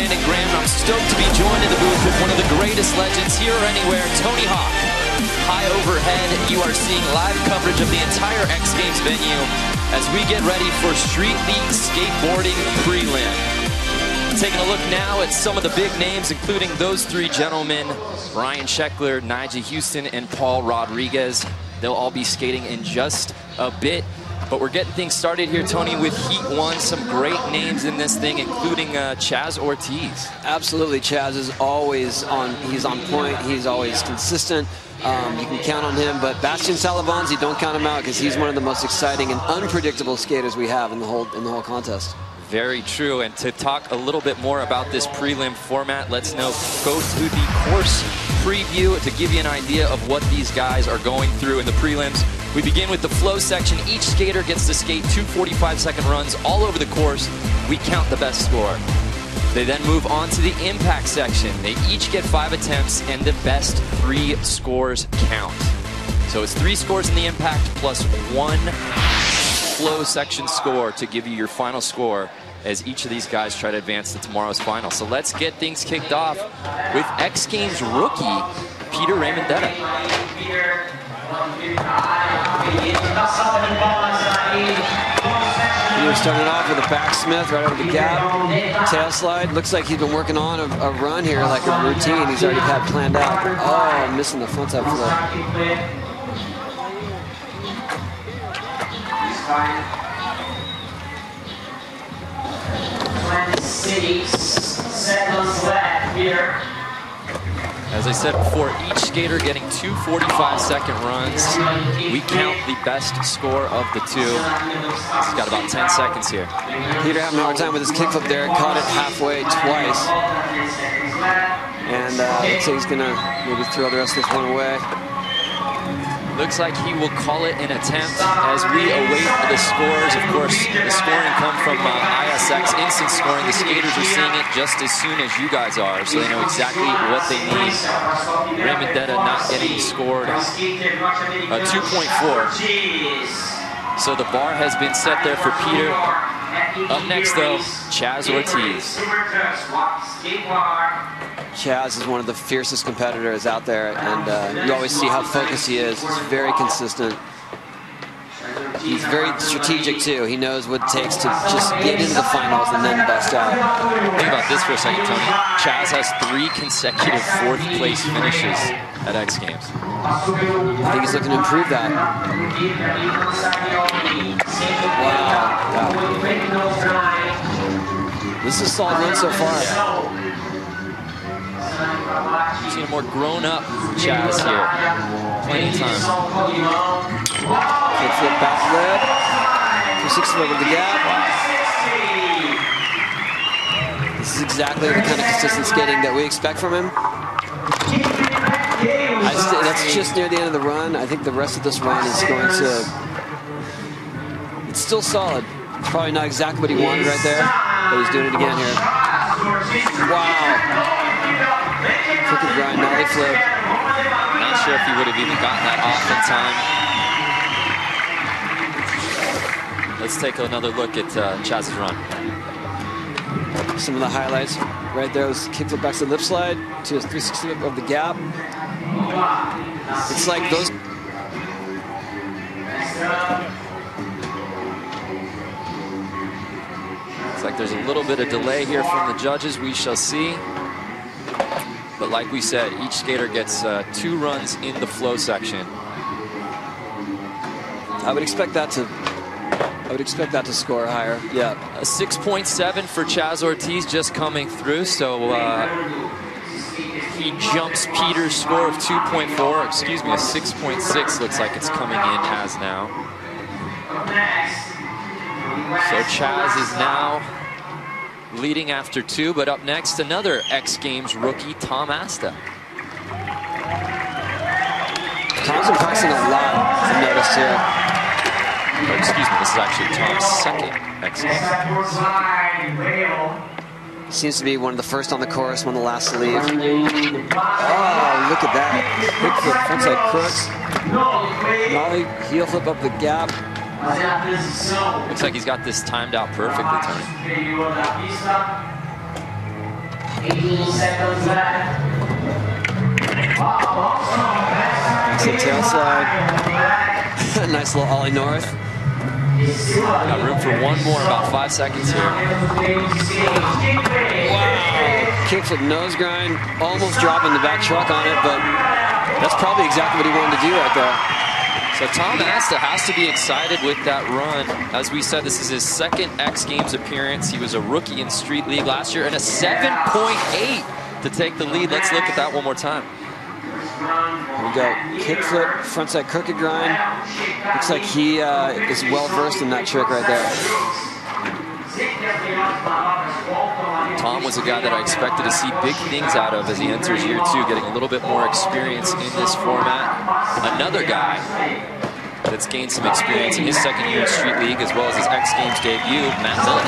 Brandon Graham. I'm stoked to be joined in the booth with one of the greatest legends here or anywhere, Tony Hawk. High overhead, you are seeing live coverage of the entire X Games venue as we get ready for Street League Skateboarding Prelim. Taking a look now at some of the big names, including those three gentlemen, Ryan Sheckler, Nyjah Houston, and Paul Rodriguez. They'll all be skating in just a bit. But we're getting things started here, Tony, with Heat 1. Some great names in this thing, including Chaz Ortiz. Absolutely. Chaz is always on. He's on point. He's always consistent. You can count on him. But Bastian Salavanzi, don't count him out because he's one of the most exciting and unpredictable skaters we have in the whole contest. Very true. And to talk a little bit more about this prelim format, let's go through the course preview to give you an idea of what these guys are going through in the prelims. We begin with the flow section. Each skater gets to skate 2 45-second runs all over the course. We count the best score. They then move on to the impact section. They each get 5 attempts, and the best 3 scores count. So it's 3 scores in the impact plus 1 flow section score to give you your final score as each of these guys try to advance to tomorrow's final. So let's get things kicked off with X Games rookie, Peter Raymondetta. Peter starting off with a backsmith right over the gap, tail slide. Looks like he's been working on a run here, like a routine he's already had planned out. Oh, missing the frontside flip. As I said before, each skater getting 2 45-second runs. We count the best score of the 2. He's got about 10 seconds here. Peter having a hard time with his kickflip there. Caught it halfway twice. And looks like he's going to maybe throw the rest of this one away. Looks like he will call it an attempt as we await the scores. Of course, the scoring come from ISX, instant scoring. The skaters are seeing it just as soon as you guys are, so they know exactly what they need. Raymondetta not getting scored 2.4. So the bar has been set there for Peter. Up next, though, Chaz Ortiz. Chaz is one of the fiercest competitors out there, and you always see how focused he is. He's very consistent. He's very strategic, too. He knows what it takes to just get into the finals and then bust out. Think about this for a second, Tony. Chaz has 3 consecutive 4th place finishes at X Games. I think he's looking to improve that. Wow. This is a solid run so far. You've seen a more grown-up Chaz here. Plenty of time. Good flip, back flip. 260 over the gap. This is exactly the kind of consistent skating that we expect from him. That's just near the end of the run. I think the rest of this run is going to... It's still solid. It's probably not exactly what he wanted right there, but he's doing it again here. Wow. Crooked grind, nollie flip. Not sure if he would have even gotten that off in time. Let's take another look at Chaz's run. Some of the highlights right there was kickflip back to the lip slide to his 360 of the gap. It's like those. It's like there's a little bit of delay here from the judges. We shall see. But like we said, each skater gets 2 runs in the flow section. I would expect that to score higher. Yeah. A 6.7 for Chaz Ortiz just coming through. So he jumps Peter's score of 2.4. Excuse me, a 6.6 looks like it's coming in as now. So Chaz is now leading after 2, but up next, another X Games rookie, Tom Asta. Tom's been practicing a lot, I've noticed here. Oh, excuse me, this is actually Tom's 2nd X Games. Seems to be one of the first on the course, one of the last to leave. Oh, look at that. Quick flip, frontside crooks. Nollie, heel flip up the gap. Looks like he's got this timed out perfectly, Tony. 18 seconds left. That's a tail slide. Nice little ollie north. Got room for one more, about 5 seconds here. Wow. Kickflip nose grind. Almost dropping the back truck on it, but that's probably exactly what he wanted to do right there. So Tom Asta has to be excited with that run. As we said, this is his second X Games appearance. He was a rookie in Street League last year and a 7.8 to take the lead. Let's look at that one more time. Here we go. Kickflip, frontside crooked grind. Looks like he is well versed in that trick right there. Tom was a guy that I expected to see big things out of as he enters year 2, getting a little bit more experience in this format. Another guy that's gained some experience in his second year in Street League, as well as his X Games debut, Matt Miller.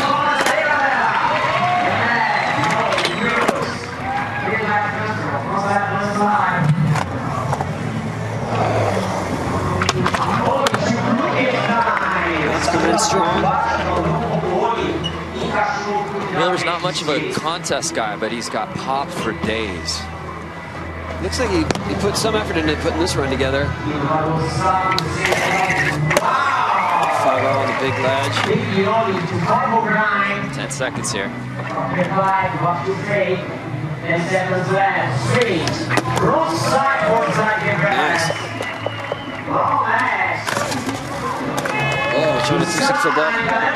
That's coming in strong. Miller's not much of a contest guy, but he's got pop for days. Looks like he put some effort into putting this run together. 5-0 on the big ledge. 10 seconds here. 10 seconds left. 3. Nice. Oh, trying to 2-6 flip up.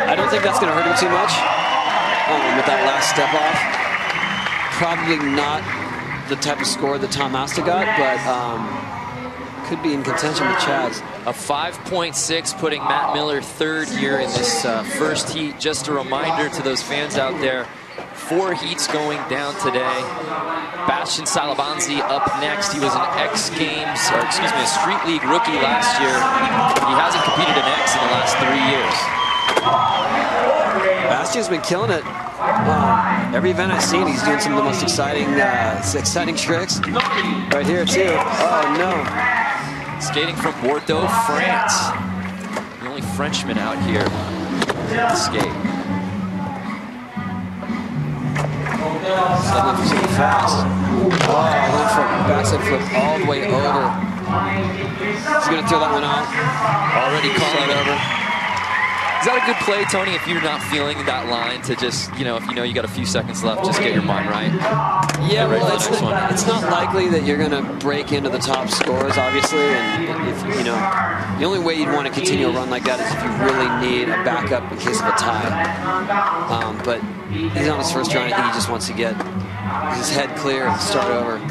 I don't think that's going to hurt him too much with that last step off. Probably not the type of score that Tom Asta got, but could be in contention with Chad's. A 5.6 putting Matt Miller third here in this first heat. Just a reminder to those fans out there, 4 heats going down today. Bastian Salabanzi up next. He was an X Games, or excuse me, a Street League rookie last year. He hasn't competed in X in the last 3 years. Bastian's been killing it. Every event I've seen, he's doing some of the most exciting tricks. Right here too. Oh no! Skating from Bordeaux, France. The only Frenchman out here to skate. Settling for something fast. Oh, going for a backside flip all the way over. He's gonna throw that one out. Already calling it over. Is that a good play, Tony, if you're not feeling that line to just, if you know you got a few seconds left, just get your mind right? Yeah, well, it's not likely that you're going to break into the top scores, obviously, and if, the only way you'd want to continue a run like that is if you really need a backup in case of a tie. But he's on his first try. I think he just wants to get his head clear and start over.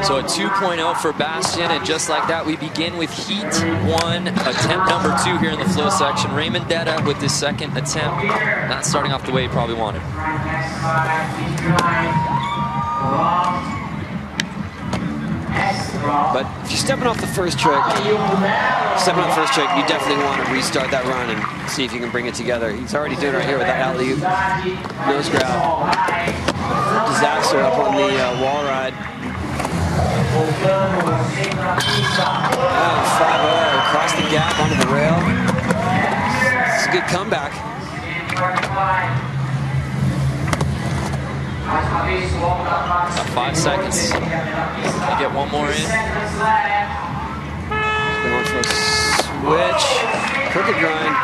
So a 2.0 for Bastian, and just like that, we begin with heat 1, attempt number 2 here in the flow section. Raymond Detta with his second attempt, not starting off the way he probably wanted. But if you're stepping off the first trick, you definitely want to restart that run and see if you can bring it together. He's already doing it right here with that alley-oop nose grab. Disaster up on the wall ride. 5-0 across the gap onto the rail. It's a good comeback. 5 seconds. Can get one more in. Going for a switch. Crooked grind.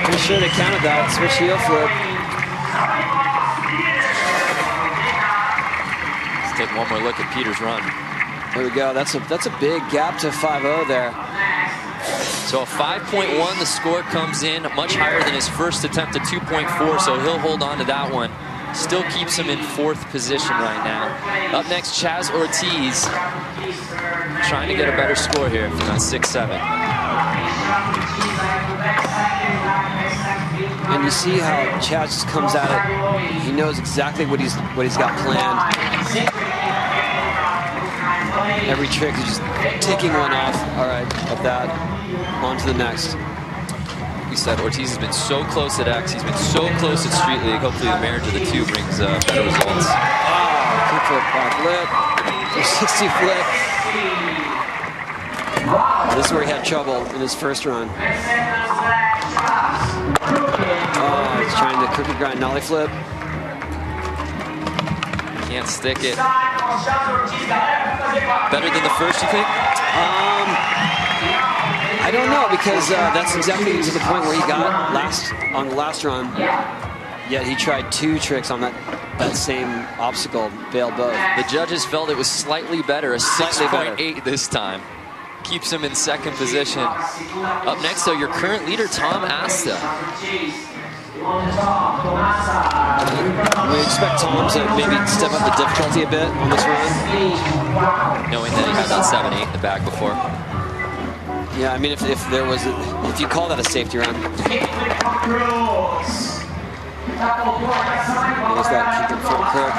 Pretty sure they counted that. Switch heel flip. Let's take one more look at Peter's run. There we go. That's a big gap to 5-0 there. So a 5.1, the score comes in much higher than his first attempt at 2.4, so he'll hold on to that one. Still keeps him in 4th position right now. Up next, Chaz Ortiz, trying to get a better score here from that 6-7. And you see how Chaz just comes at it. He knows exactly what he's got planned. Every trick is just taking one off. All right, of that, on to the next. We said Ortiz has been so close at X. He's been so close at Street League. Hopefully the marriage of the two brings better results. Kickflip, back lip, 360 flip. This is where he had trouble in his first run. Oh, he's trying to crooked grind nollie flip. Can't stick it. Better than the first, you think? I don't know, because that's exactly to the point where he got on the last run. Yet he tried 2 tricks on that same obstacle, bailed both. The judges felt it was slightly better, a 6.8 this time. Keeps him in second position. Up next, though, your current leader, Tom Asta. We expect Tom to maybe step up the difficulty a bit on this run. Knowing that he had that 7.8 in the bag before. Yeah, I mean, if you call that a safety run. There's that kick and front crook.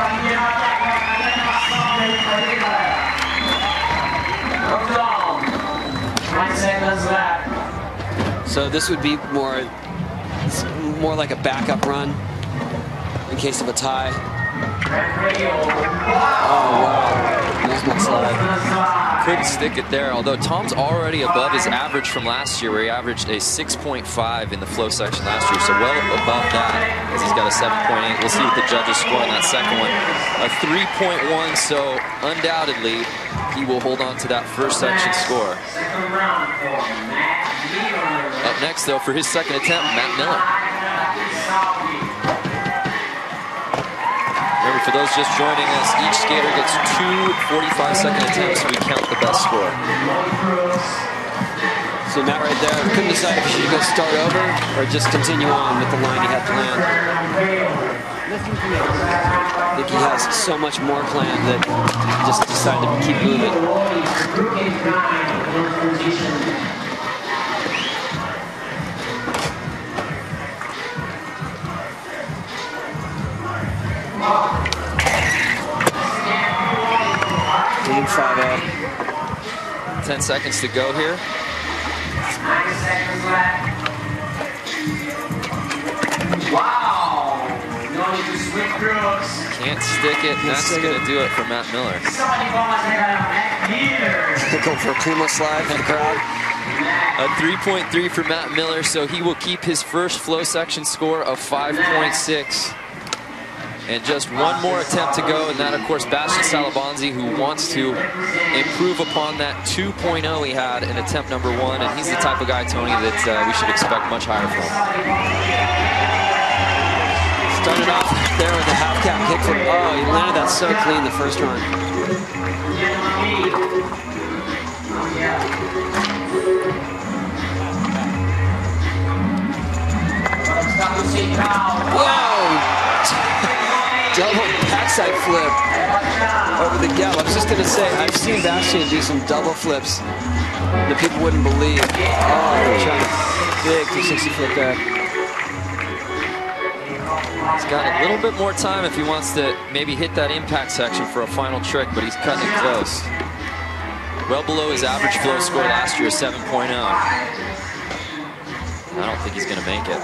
So this would be more like a backup run in case of a tie. Oh, wow. There's my slide. Couldn't stick it there, although Tom's already above his average from last year, where he averaged a 6.5 in the flow section last year, so well above that, as he's got a 7.8. We'll see what the judges score on that second one. A 3.1, so undoubtedly he will hold on to that first section score. Up next, though, for his second attempt, Matt Miller. Remember, for those just joining us, each skater gets 2 45-second attempts, so we count the best score. So Matt right there couldn't decide if he should go start over or just continue on with the line he had planned. I think he has so much more planned that he just decided to keep moving. Game 5-0. 10 seconds to go here. 9 seconds left. Wow! No need to switch crooks. Can't stick it. That's going to do it for Matt Miller. Somebody call my Matt Miller. Go for a primo slide for the crowd. A 3.3 for Matt Miller, so he will keep his first flow section score of 5.6. And just one more attempt to go, and that, of course, Bastian Salabonzi, who wants to improve upon that 2.0 he had in attempt number 1, and he's the type of guy, Tony, that we should expect much higher from. Started off there with a half-cap kickflip. Oh, he landed that so clean the first run. Whoa! Double backside flip over the gap. I was just going to say, I've seen Bastian do some double flips that people wouldn't believe. Oh, they're trying a big 360 flip there. He's got a little bit more time if he wants to maybe hit that impact section for a final trick, but he's cutting it close. Well below his average flow score last year, 7.0. I don't think he's going to make it.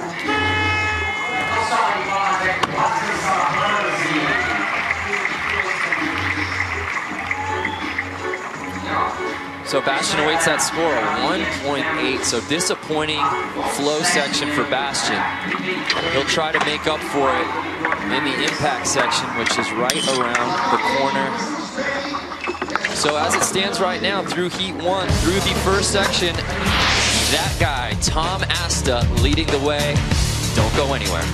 So Bastian awaits that score of 1.8, so disappointing flow section for Bastian. He'll try to make up for it in the impact section, which is right around the corner. So as it stands right now, through Heat 1, through the first section, that guy, Tom Asta, leading the way. Don't go anywhere.